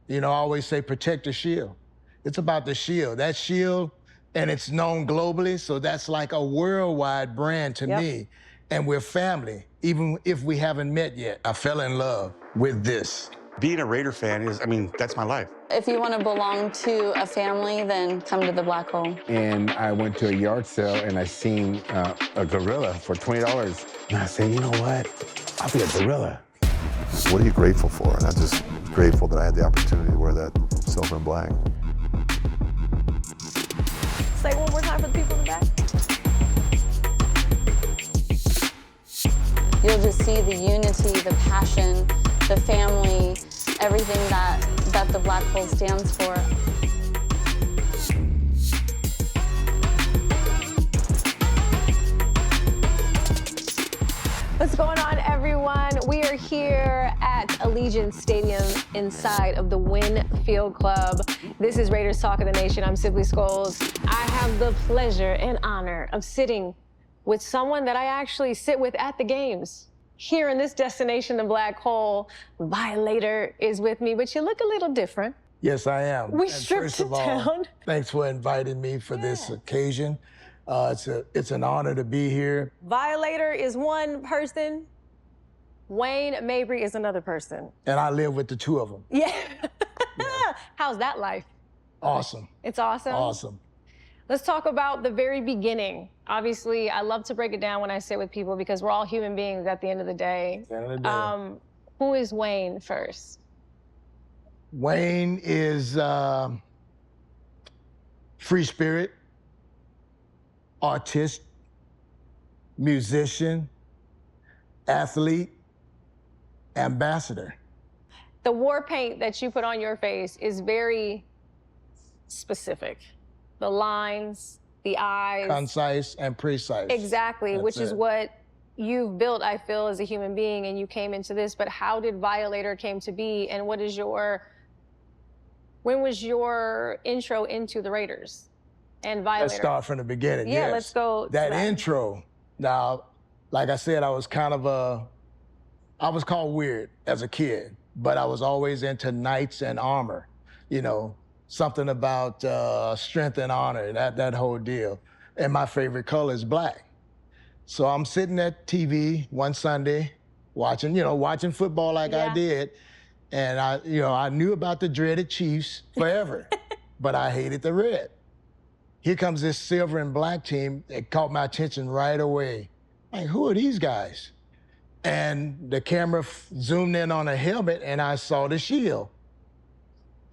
You know, I always say protect the shield. It's about the shield. That shield, and it's known globally, so that's like a worldwide brand to me. And we're family, even if we haven't met yet. I fell in love with this. Being a Raider fan is, I mean, that's my life. If you want to belong to a family, then come to the Black Hole. And I went to a yard sale and I seen a gorilla for $20. And I said, you know what? I'll be a gorilla. What are you grateful for? And I'm just grateful that I had the opportunity to wear that silver and black. Say it one more time for the people in the back. You'll just see the unity, the passion, the family, everything that the Black Hole stands for. What's going on, everyone? We are here at Allegiant Stadium inside of the Wynn Field Club. This is Raiders Talk of the Nation. I'm Sibley Scoles. I have the pleasure and honor of sitting with someone that I actually sit with at the games. Here in this destination, the Black Hole, Violator is with me, but you look a little different. Yes, I am. We And stripped first it of all, down. thanks for inviting me for this occasion. It's an honor to be here. Violator is one person. Wayne Mabry is another person. And I live with the two of them. Yeah. How's that life? Awesome. It's awesome? Awesome. Let's talk about the very beginning. Obviously, I love to break it down when I sit with people because we're all human beings at the end of the day. At the end of the day. Who is Wayne first? Wayne is free spirit, artist, musician, athlete, ambassador. The war paint that you put on your face is very specific. The lines, the eyes. Concise and precise. Exactly, That's which is it. what you've built, I feel, as a human being, and you came into this, but how did Violator came to be, and when was your intro into the Raiders and Violator? Let's start from the beginning. Yeah, yes. let's go to That that. intro. Now, like I said, I was called weird as a kid, but I was always into knights and armor, you know, something about strength and honor, that whole deal. And my favorite color is black. So I'm sitting at TV one Sunday watching football like I did. And I knew about the dreaded Chiefs forever, but I hated the red. Here comes this silver and black team. It caught my attention right away. Like, who are these guys? And the camera zoomed in on a helmet and I saw the shield.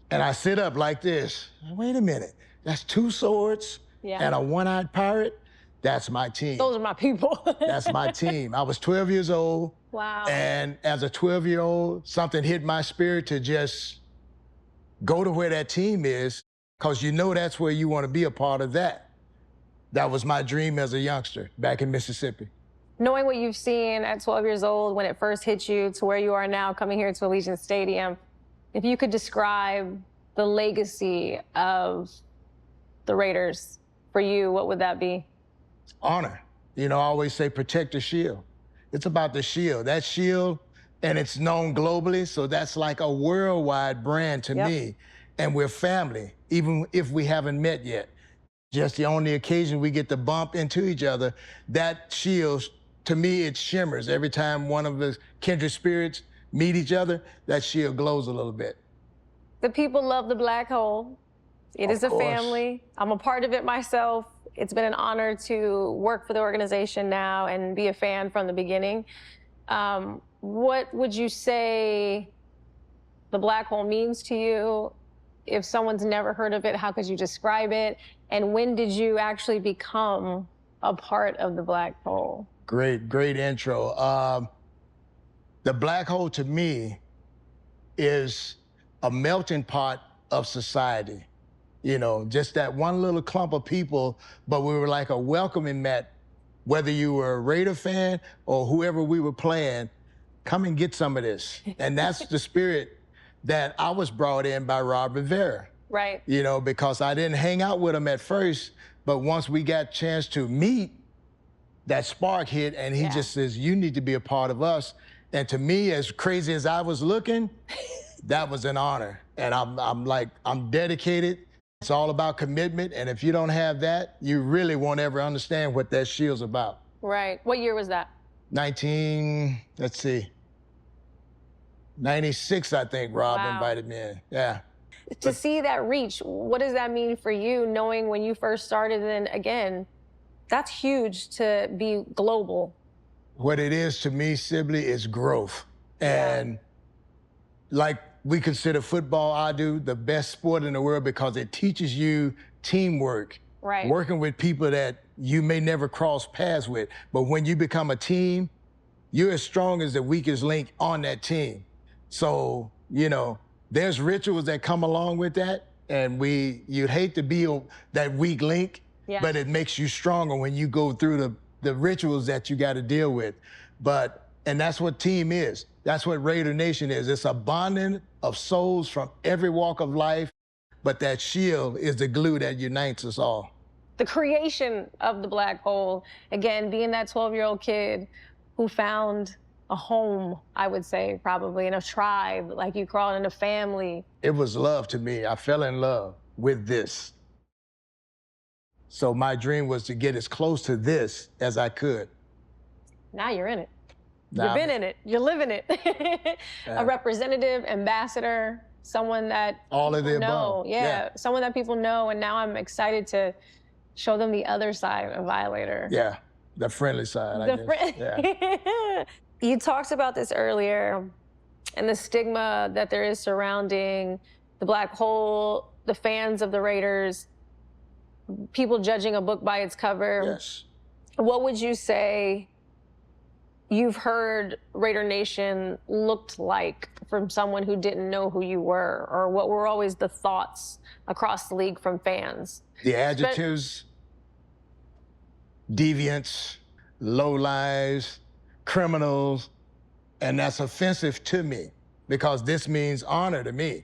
And I sit up like this. Wait a minute, that's two swords and a one-eyed pirate? That's my team. Those are my people. That's my team. I was 12 years old. Wow. And as a 12-year-old, something hit my spirit to just go to where that team is, because you know that's where you want to be a part of that. That was my dream as a youngster back in Mississippi. Knowing what you've seen at 12 years old when it first hit you to where you are now coming here to Allegiant Stadium, if you could describe the legacy of the Raiders for you, what would that be? Honor. You know, I always say protect the shield. It's about the shield. That shield, and it's known globally, so that's like a worldwide brand to me. And we're family, even if we haven't met yet. Just the only occasion we get to bump into each other, that shield, to me, it shimmers. Every time one of the kindred spirits meet each other, that shield glows a little bit. The people love the Black Hole. It is a family. I'm a part of it myself. It's been an honor to work for the organization now and be a fan from the beginning. What would you say the Black Hole means to you? If someone's never heard of it, how could you describe it? And when did you actually become a part of the Black Hole? Great intro. The Black Hole to me is a melting pot of society. You know, just that one little clump of people, but we were like a welcoming mat, whether you were a Raider fan or whoever we were playing, come and get some of this. And that's the spirit that I was brought in by Rob Rivera. Right. You know, because I didn't hang out with him at first, but once we got a chance to meet, that spark hit, and he just says, you need to be a part of us. And to me, as crazy as I was looking, that was an honor. And I'm dedicated. It's all about commitment. And if you don't have that, you really won't ever understand what that shield's about. Right. What year was that? 96, I think, Rob Wow. invited me in. Yeah. To see that reach, what does that mean for you, knowing when you first started? And again, that's huge to be global. What it is to me, Sibley, is growth. And like we consider football, I do, the best sport in the world because it teaches you teamwork. Right. Working with people that you may never cross paths with. But when you become a team, you're as strong as the weakest link on that team. So, you know, there's rituals that come along with that. And you'd hate to be that weak link, but it makes you stronger when you go through the rituals that you got to deal with. And that's what team is. That's what Raider Nation is. It's a bonding of souls from every walk of life, but that shield is the glue that unites us all. The creation of the Black Hole, again, being that 12-year-old kid who found a home, I would say, probably, in a tribe, like you crawled in a family. It was love to me. I fell in love with this. So my dream was to get as close to this as I could. Now you're in it. Now You've been in it. You're living it. A representative, ambassador, someone that all of the people know. above. Yeah, someone that people know. And now I'm excited to show them the other side of Violator. Yeah, the friendly side, I guess. Yeah. You talked about this earlier, and the stigma that there is surrounding the Black Hole, the fans of the Raiders, people judging a book by its cover. Yes. What would you say you've heard Raider Nation looked like from someone who didn't know who you were, or what were always the thoughts across the league from fans? The adjectives, deviants, lowlives, criminals, and that's offensive to me because this means honor to me.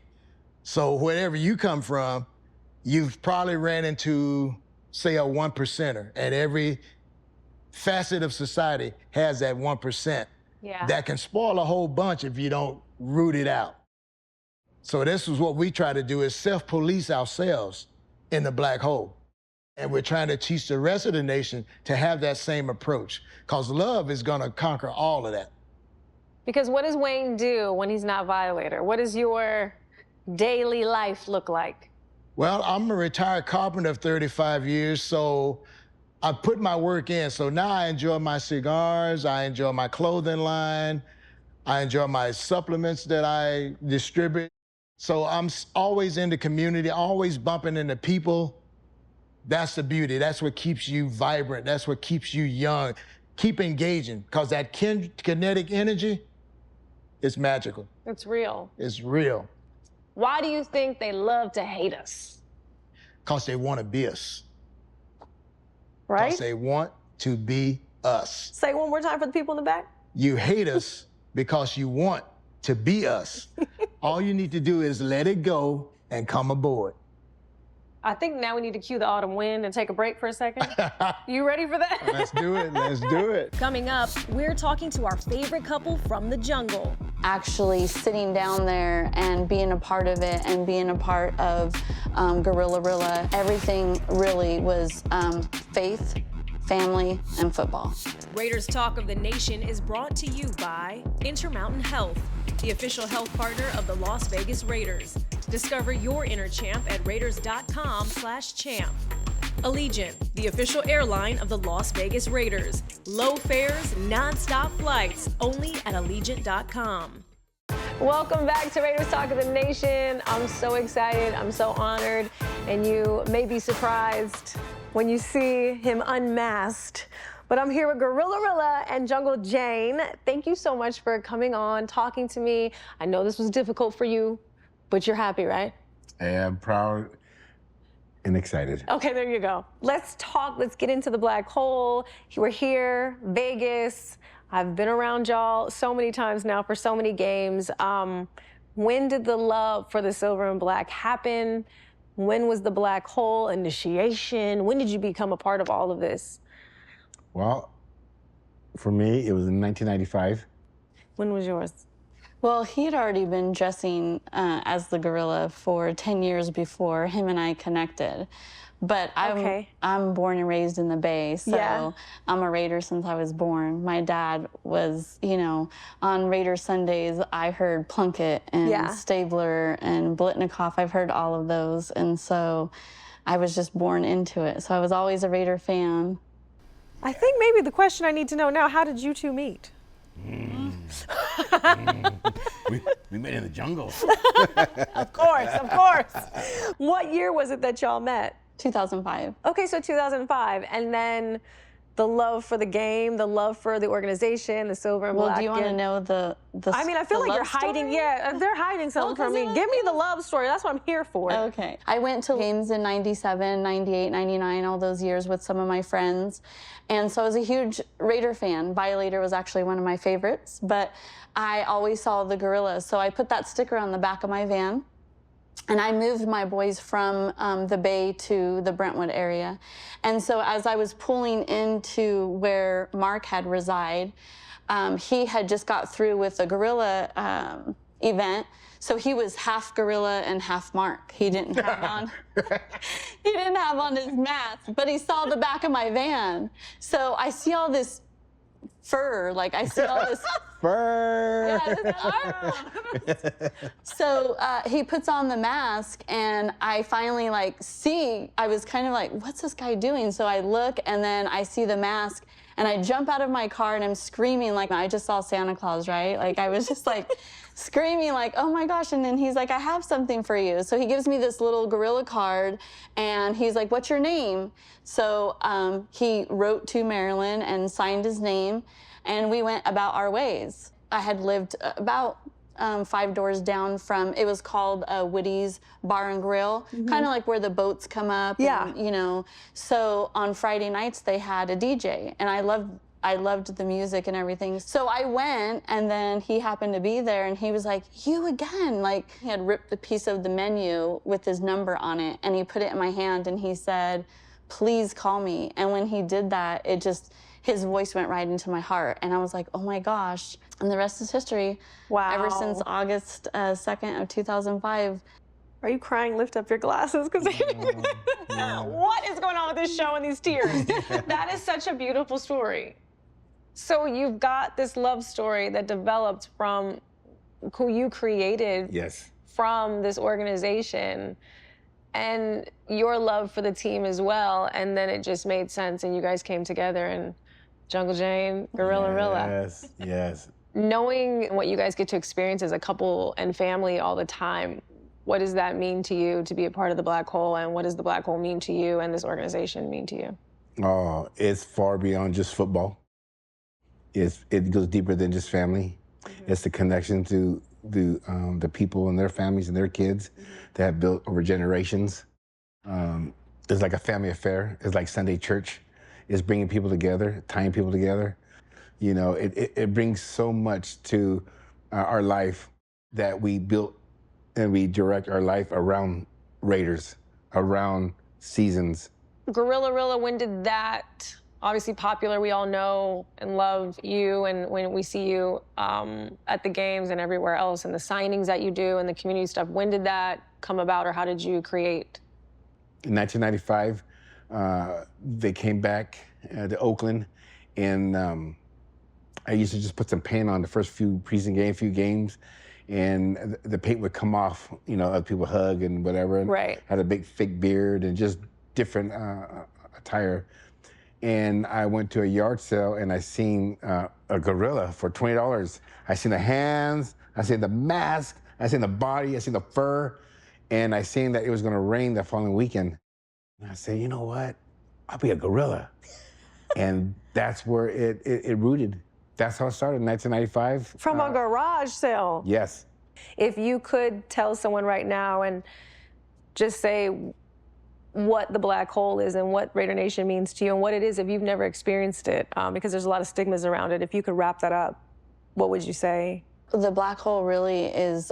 So wherever you come from, you've probably ran into, say, a 1%er, and every facet of society has that 1% that can spoil a whole bunch if you don't root it out. So this is what we try to do, is self-police ourselves in the Black Hole. And we're trying to teach the rest of the nation to have that same approach, because love is going to conquer all of that. Because what does Wayne do when he's not Violator? What does your daily life look like? Well, I'm a retired carpenter of 35 years, so I put my work in. So now I enjoy my cigars, I enjoy my clothing line, I enjoy my supplements that I distribute. So I'm always in the community, always bumping into people. That's the beauty. That's what keeps you vibrant. That's what keeps you young. Keep engaging, because that kinetic energy is magical. It's real. It's real. Why do you think they love to hate us? Because they want to be us. Right? Because they want to be us. Say it one more time for the people in the back. You hate us because you want to be us. All you need to do is let it go and come aboard. I think now we need to cue the autumn wind and take a break for a second. You ready for that? Let's do it. Let's do it. Coming up, we're talking to our favorite couple from the jungle. Actually sitting down there and being a part of it and being a part of Guerrilla Rilla, everything really was faith, family, and football. Raiders Talk of the Nation is brought to you by Intermountain Health, the official health partner of the Las Vegas Raiders. Discover your inner champ at raiders.com/champ. Allegiant, the official airline of the Las Vegas Raiders. Low fares, non-stop flights, only at allegiant.com. Welcome back to Raiders Talk of the Nation. I'm so excited. I'm so honored. And you may be surprised when you see him unmasked. But I'm here with Guerrilla Rilla and Jungle Jane. Thank you so much for coming on, talking to me. I know this was difficult for you, but you're happy, right? I am proud and excited. Okay, there you go. Let's talk. Let's get into the Black Hole. We're here, Vegas. I've been around y'all so many times now for so many games. When did the love for the silver and black happen? When was the Black Hole initiation? When did you become a part of all of this? Well, for me, it was in 1995. When was yours? Well, he had already been dressing as the gorilla for 10 years before him and I connected. But I'm born and raised in the Bay, so I'm a Raider since I was born. My dad was, you know, on Raider Sundays, I heard Plunkett and Stabler and Blitnikoff. I've heard all of those, and so I was just born into it. So I was always a Raider fan. I think maybe the question I need to know now, how did you two meet? We met in the jungle. Of course, of course. What year was it that y'all met? 2005. Okay, so 2005, and then the love for the game, the love for the organization, the silver and black. Well, do you want to know the I mean, I feel like you're hiding. Yeah, they're hiding something from me. Give me the love story. That's what I'm here for. Okay. I went to games in 97, 98, 99, all those years with some of my friends. And so I was a huge Raider fan. Violator was actually one of my favorites, but I always saw the gorillas. So I put that sticker on the back of my van. And I moved my boys from the Bay to the Brentwood area. And so as I was pulling into where Mark had reside, he had just got through with a gorilla event. So he was half gorilla and half Mark. He didn't have on, he didn't have on his mask, but he saw the back of my van. So I see all this fur, like I see all this Fur. So he puts on the mask, and I finally see, I was kind of like, what's this guy doing? So I look, and then I see the mask, and I jump out of my car, and I'm screaming like I just saw Santa Claus, right? Like I was just like screaming like, oh my gosh. And then he's like, I have something for you. So he gives me this little gorilla card, and he's like, what's your name? So he wrote to Marilyn and signed his name, and we went about our ways. I had lived about 5 doors down from, it was called Woody's Bar and Grill, kind of like where the boats come up. Yeah. And, you know, so on Friday nights they had a DJ, and I loved the music and everything. So I went, and then he happened to be there, and he was like, you again. Like, he had ripped a piece of the menu with his number on it, and he put it in my hand, and he said, please call me. And when he did that, it just, his voice went right into my heart. And I was like, oh my gosh. And the rest is history. Wow. Ever since August 2nd of 2005. Are you crying? Lift up your glasses, because what is going on with this show and these tears? That is such a beautiful story. So you've got this love story that developed from who you created. Yes. From this organization, and your love for the team as well, and then it just made sense, and you guys came together, and Jungle Jane, Gorilla Rilla. Yes, yes. Knowing what you guys get to experience as a couple and family all the time, what does that mean to you to be a part of the Black Hole, and what does the Black Hole mean to you and this organization mean to you? Oh, it's far beyond just football. It goes deeper than just family. It's the connection to the people and their families and their kids that have built over generations. It's like a family affair. It's like Sunday church. It's bringing people together, tying people together. You know, it brings so much to our life that we built, and we direct our life around Raiders, around seasons. Gorilla Rilla, when did that, obviously popular, we all know and love you, and when we see you at the games and everywhere else, and the signings that you do and the community stuff, when did that come about, or how did you create? In 1995, they came back to Oakland, and I used to just put some paint on the first few games, and the paint would come off, you know, other people hug and whatever. And right. Had a big fake beard and just different attire. And I went to a yard sale, and I seen a gorilla for $20. I seen the hands, I seen the mask, I seen the body, I seen the fur, and I seen that it was gonna rain the following weekend. And I said, you know what? I'll be a gorilla. And that's where it rooted. That's how it started in 1995. From a garage sale? Yes. If you could tell someone right now and just say what the Black Hole is and what Raider Nation means to you and what it is if you've never experienced it, because there's a lot of stigmas around it. If you could wrap that up, what would you say? The Black Hole really is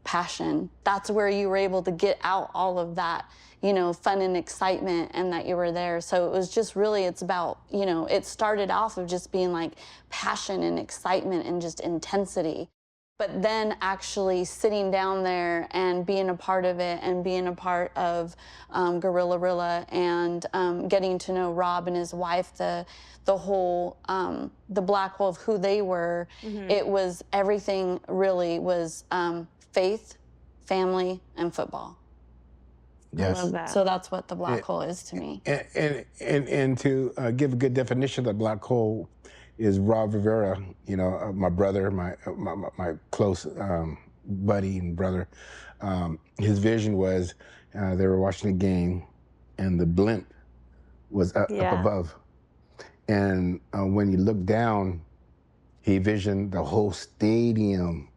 passion. That's where you were able to get out all of that, you know, fun and excitement, and that you were there. So it was just really, it's about, you know, it started off of just being like passion and excitement and just intensity. But then actually sitting down there and being a part of it and being a part of Gorilla Rilla and getting to know Rob and his wife, the whole, the black hole of who they were, it was, everything really was faith, family, and football. Yes. I love that. So that's what the black hole is to me. And to give a good definition of the black hole is Rob Rivera, you know, my brother, my close buddy and brother. His vision was they were watching a game and the blimp was up above. And when you look down, he visioned the whole stadium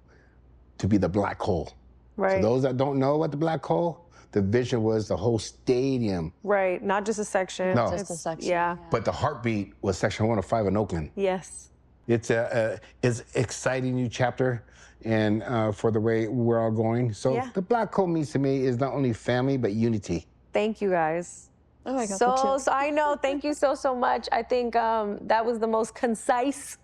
to be the black hole. Right. So those that don't know what the black hole, the vision was the whole stadium. Right, not just a section. No. Just a section. Yeah. But the heartbeat was section 105 in Oakland. Yes. It's it's exciting new chapter, and for the way we're all going. So the black hole means to me is not only family but unity. Thank you guys. Oh, I got so, the chills. so I know. Thank you so much. I think that was the most concise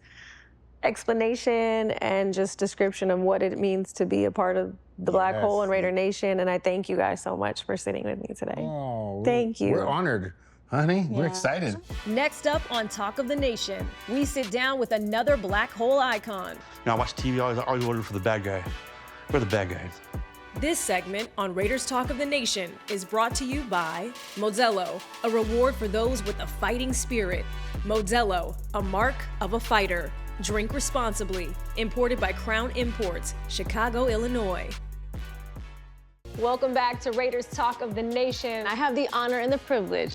explanation and just description of what it means to be a part of the Black Hole and Raider Nation. And I thank you guys so much for sitting with me today. Oh, thank you. We're honored, honey. We're excited. Next up on Talk of the Nation, we sit down with another black hole icon. You know, I watch TV, I always order for the bad guy. We're the bad guys. This segment on Raiders Talk of the Nation is brought to you by Modelo, a reward for those with a fighting spirit. Modelo, a mark of a fighter. Drink responsibly. Imported by Crown Imports, Chicago, Illinois. Welcome back to Raiders Talk of the Nation. I have the honor and the privilege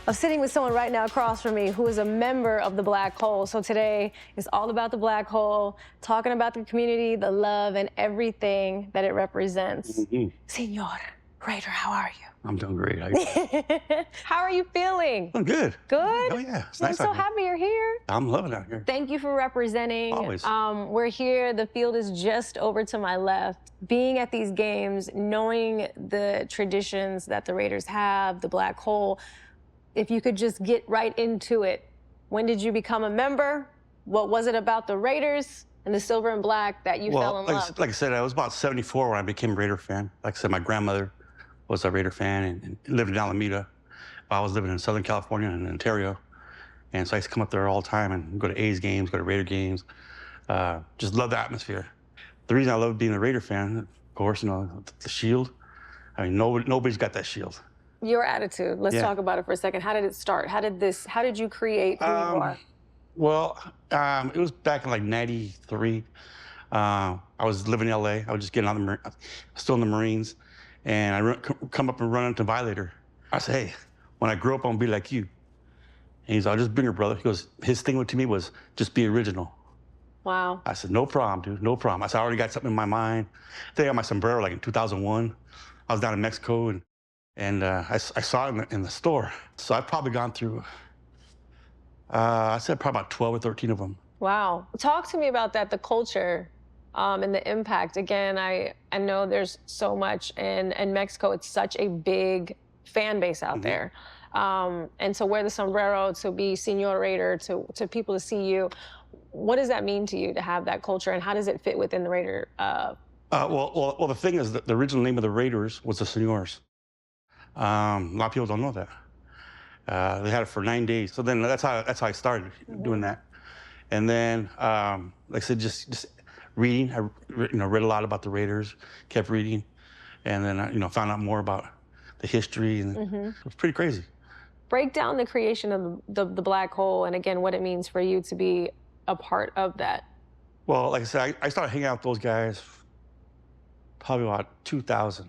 of sitting with someone right now across from me who is a member of the Black Hole. So today is all about the Black Hole, talking about the community, the love, and everything that it represents. Señor Raider, how are you? I'm doing great. How you? How are you feeling? I'm good. Good? Oh, yeah. It's I'm nice so out here. happy you're here. I'm loving it out here. Thank you for representing. Always. We're here. The field is just over to my left. Being at these games, knowing the traditions that the Raiders have, the Black Hole, if you could just get right into it. When did you become a member? What was it about the Raiders and the silver and black that you fell in love? Like I said, I was about 74 when I became a Raider fan. Like I said, my grandmother was a Raider fan and lived in Alameda. I was living in Southern California and Ontario. And so I used to come up there all the time and go to A's games, go to Raider games. Just love the atmosphere. The reason I love being a Raider fan, of course, you know, the shield. I mean, nobody's got that shield. Your attitude. Let's talk about it for a second. How did it start? How did you create who you are? Well, it was back in like 93. I was living in LA. I was just getting out of the still in the Marines. And I come up and run into Violator. I said, hey, when I grow up, I'm gonna be like you. And he's like, just bring your brother. He goes, his thing to me was just be original. Wow. I said, no problem, dude, no problem. I said, I already got something in my mind. I think I got my sombrero like in 2001. I was down in Mexico and I saw it in the store. So I've probably gone through, I said probably about 12 or 13 of them. Wow. Talk to me about that, the culture and the impact. Again, I know there's so much in Mexico. It's such a big fan base out there. And to wear the sombrero, to be Señor Raider, to people to see you, what does that mean to you to have that culture, and how does it fit within the Raider? Well, the thing is that the original name of the Raiders was the Señors. A lot of people don't know that. They had it for 9 days. So then that's how I started doing that. And then, like I said, just reading. I read a lot about the Raiders, kept reading, and then I found out more about the history, and it was pretty crazy. Break down the creation of the Black Hole, and again, what it means for you to be a part of that. Well, like I said, I started hanging out with those guys probably about 2000.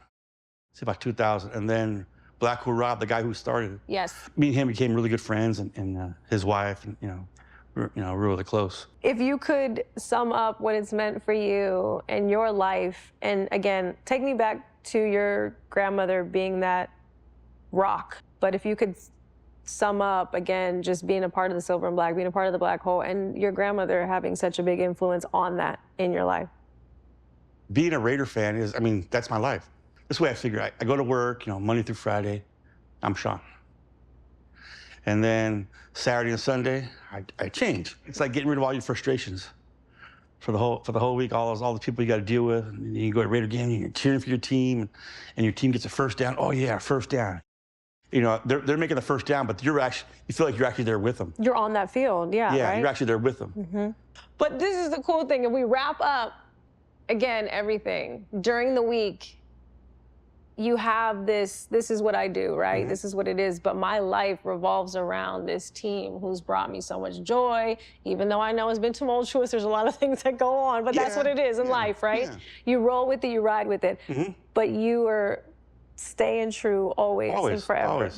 Say about 2000, and then Black Hole Rob, the guy who started it. Yes. Me and him became really good friends, and his wife, and we're really close. If you could sum up what it's meant for you and your life, and again, take me back to your grandmother being that rock, but if you could sum up, again, just being a part of the Silver and Black, being a part of the Black Hole, and your grandmother having such a big influence on that in your life. Being a Raider fan is, that's my life. This way I figure, I go to work, Monday through Friday, I'm Sean. And then Saturday and Sunday, I change. It's like getting rid of all your frustrations. for the whole week, all the people you got to deal with. And you go to Raider game, and you're cheering for your team, and your team gets a first down. Oh yeah, first down. You know, they're making the first down, but you feel like you're actually there with them. You're on that field, yeah. Yeah, right? you're actually there with them. But this is the cool thing, and we wrap up again everything during the week. You have this is what I do, right? This is what it is. But my life revolves around this team who's brought me so much joy, even though I know it's been tumultuous. There's a lot of things that go on, but that's what it is in life, right? Yeah. You roll with it, you ride with it. But you are staying true always and forever.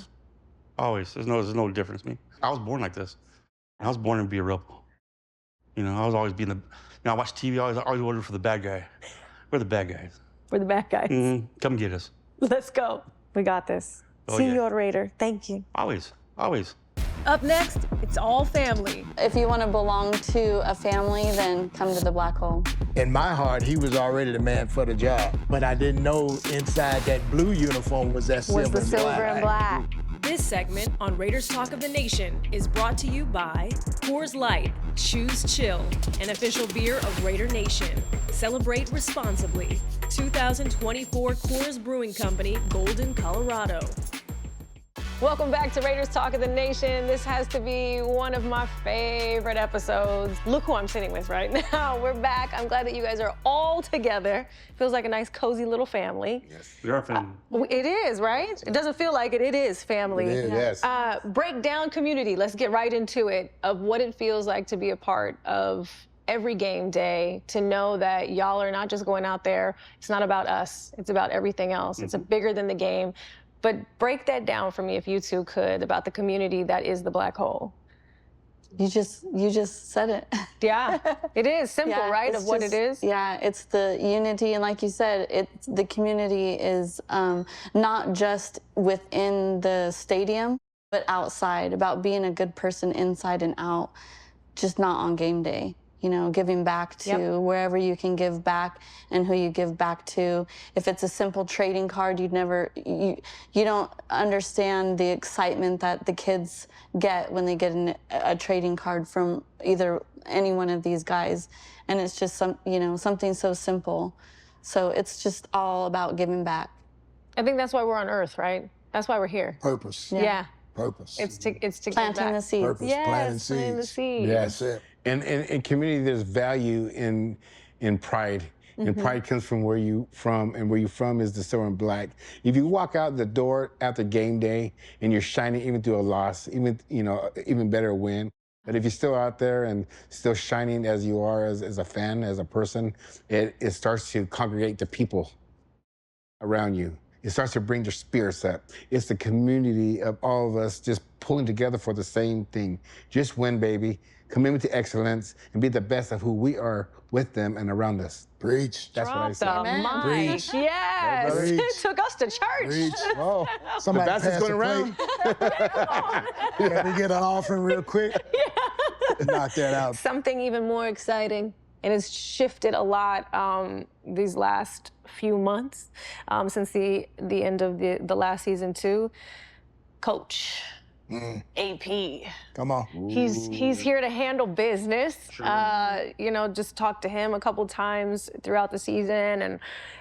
Always. There's no difference in me. I was born like this. I was born to be a rebel. You know, I was always being the, I watch TV, I always order for the bad guy. We're the bad guys. We're the bad guys. Come get us. Let's go. We got this. Señor Raider, thank you. Always. Up next, it's all family. If you want to belong to a family, then come to the black hole. In my heart, he was already the man for the job. But I didn't know inside that blue uniform was that silver and black. This segment on Raiders Talk of the Nation is brought to you by Coors Light, Choose Chill, an official beer of Raider Nation. Celebrate responsibly. 2024 Coors Brewing Company, Golden, Colorado. Welcome back to Raiders Talk of the Nation. This has to be one of my favorite episodes. Look who I'm sitting with right now. We're back. I'm glad that you guys are all together. Feels like a nice, cozy little family. Yes. We are family. It is, right? It doesn't feel like it. It is family. It is, yes. Break down community. Let's get right into it, of what it feels like to be a part of every game day, to know that y'all are not just going out there. It's not about us. It's about everything else. It's bigger than the game. But break that down for me, if you two could, about the community that is the black hole. You just said it. Yeah, it is simple, right, of what it is? Yeah, it's the unity, and like you said, the community is not just within the stadium, but outside, about being a good person inside and out, just not on game day. You know, giving back to wherever you can give back and who you give back to. If it's a simple trading card, you don't understand the excitement that the kids get when they get a trading card from either any one of these guys. And it's just something so simple. So it's just all about giving back. I think that's why we're on Earth, right? That's why we're here. Purpose. Yeah. Purpose. It's to give planting back. the seeds. Purpose. Yes, planting the seeds. Yes. That's it. And in community, there's value in pride. And pride comes from where you from, and where you from is the silver and black. If you walk out the door after game day and you're shining even through a loss, even better a win. But if you're still out there and still shining as you are as a fan, as a person, it starts to congregate the people around you. It starts to bring their spirits up. It's the community of all of us just pulling together for the same thing. Just win, baby. Commitment to excellence and be the best of who we are with them and around us. Preach. That's what I say. Drop the mic. Preach. Yes. Preach. It took us to church. Preach. Oh, somebody The basket's pass going the around. plate. Can we get an offering real quick? Knock that out. Something even more exciting, and it's shifted a lot these last few months since the end of the last season too. Coach. AP. Come on. He's here to handle business. Sure. Just talked to him a couple times throughout the season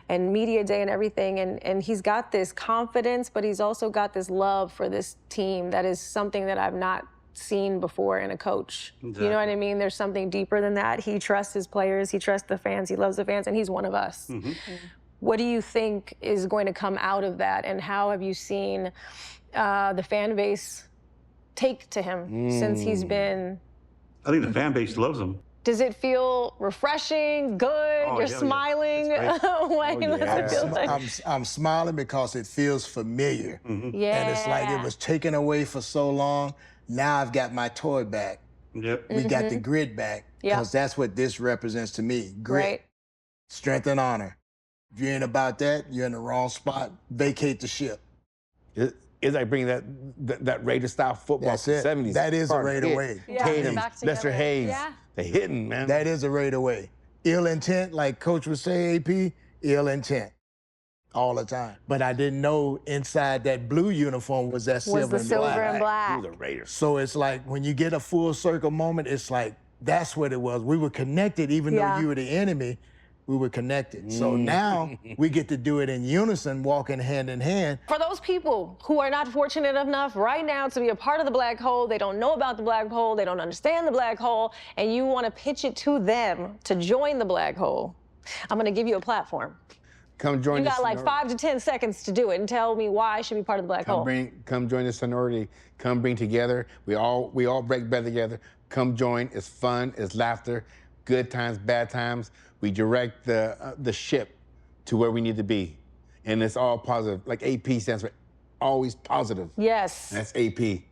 and media day and everything. And he's got this confidence, but he's also got this love for this team that is something that I've not seen before in a coach. Exactly. You know what I mean? There's something deeper than that. He trusts his players, he trusts the fans, he loves the fans, and he's one of us. What do you think is going to come out of that, and how have you seen the fan base take to him since he's been? I think the fan base loves him. Does it feel refreshing, good? You're smiling? I'm smiling because it feels familiar. Yeah. And it's like it was taken away for so long. Now I've got my toy back. Yep. We got the grit back. Because that's what this represents to me. Grit, right. Strength, and honor. If you ain't about that, you're in the wrong spot. Vacate the ship. It's like bringing that Raider-style football That's from it. the 70s. That is a Raider way. Yeah, Tatum, back Lester together. Hayes. Yeah. They hitting, man. That is a Raider way. Ill intent, like Coach would say, AP, ill intent. All the time. But I didn't know inside that blue uniform was that silver and black. and black. The Raiders. So it's like when you get a full circle moment, it's like That's what it was. We were connected, even though you were the enemy, we were connected. So now we get to do it in unison, walking hand in hand. For those people who are not fortunate enough right now to be a part of the black hole, they don't know about the black hole, they don't understand the black hole, and you want to pitch it to them to join the black hole, I'm going to give you a platform. Come join You the got like sorority. 5 to 10 seconds to do it and tell me why I should be part of the black hole. Come join the sorority. Come bring together. We all break bread together. Come join. It's fun. It's laughter. Good times, bad times. We direct the ship to where we need to be, and it's all positive. Like AP stands for always positive. Yes. That's AP.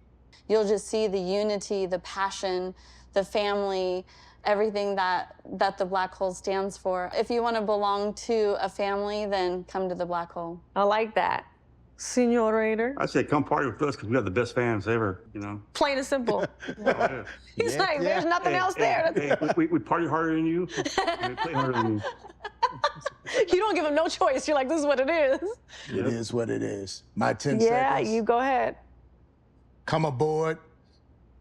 You'll just see the unity, the passion, the family, everything that the black hole stands for. If you want to belong to a family, then come to the black hole. I like that. Señor Raider. I say come party with us because we got the best fans ever, you know. Plain and simple. Yeah. He's like, there's nothing else there. Hey, we party harder than you. We play harder than you. You don't give him no choice. You're like, this is what it is. It is what it is. My 10 Yeah, seconds. you go ahead. Come aboard.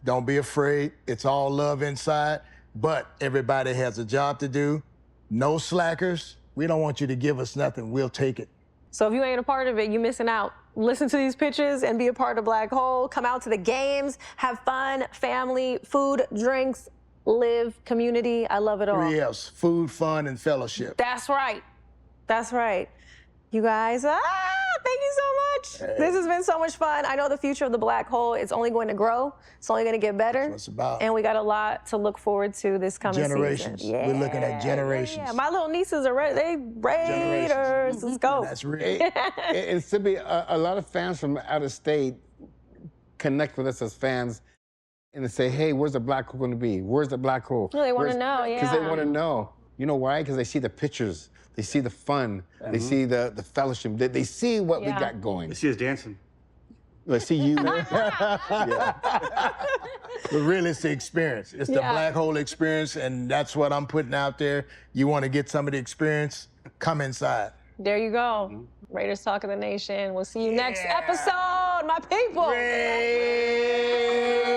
Don't be afraid. It's all love inside, but everybody has a job to do. No slackers. We don't want you to give us nothing. We'll take it. So if you ain't a part of it, you're missing out. Listen to these pitches and be a part of Black Hole. Come out to the games, have fun, family, food, drinks, live, community. I love it all. 3 F's, food, fun, and fellowship. That's right. That's right. You guys, thank you so much. This has been so much fun. I know the future of the black hole is only going to grow. It's only going to get better. That's what it's about. And we got a lot to look forward to this coming Generations. season. We're looking at generations. Yeah, my little nieces are they Raiders. Let's go. That's real. And Sibley, a lot of fans from out of state connect with us as fans and they say, hey, where's the black hole going to be? Where's the black hole? Well, they want to know, yeah. Because they want to know. You know why? Because they see the pictures. They see the fun. They see the fellowship. They see what we got going. They see us dancing. They see you. But really, it's the experience. It's the black hole experience, and that's what I'm putting out there. You want to get some of the experience? Come inside. There you go. Raiders Talk of the Nation. We'll see you next episode, my people. Raiders!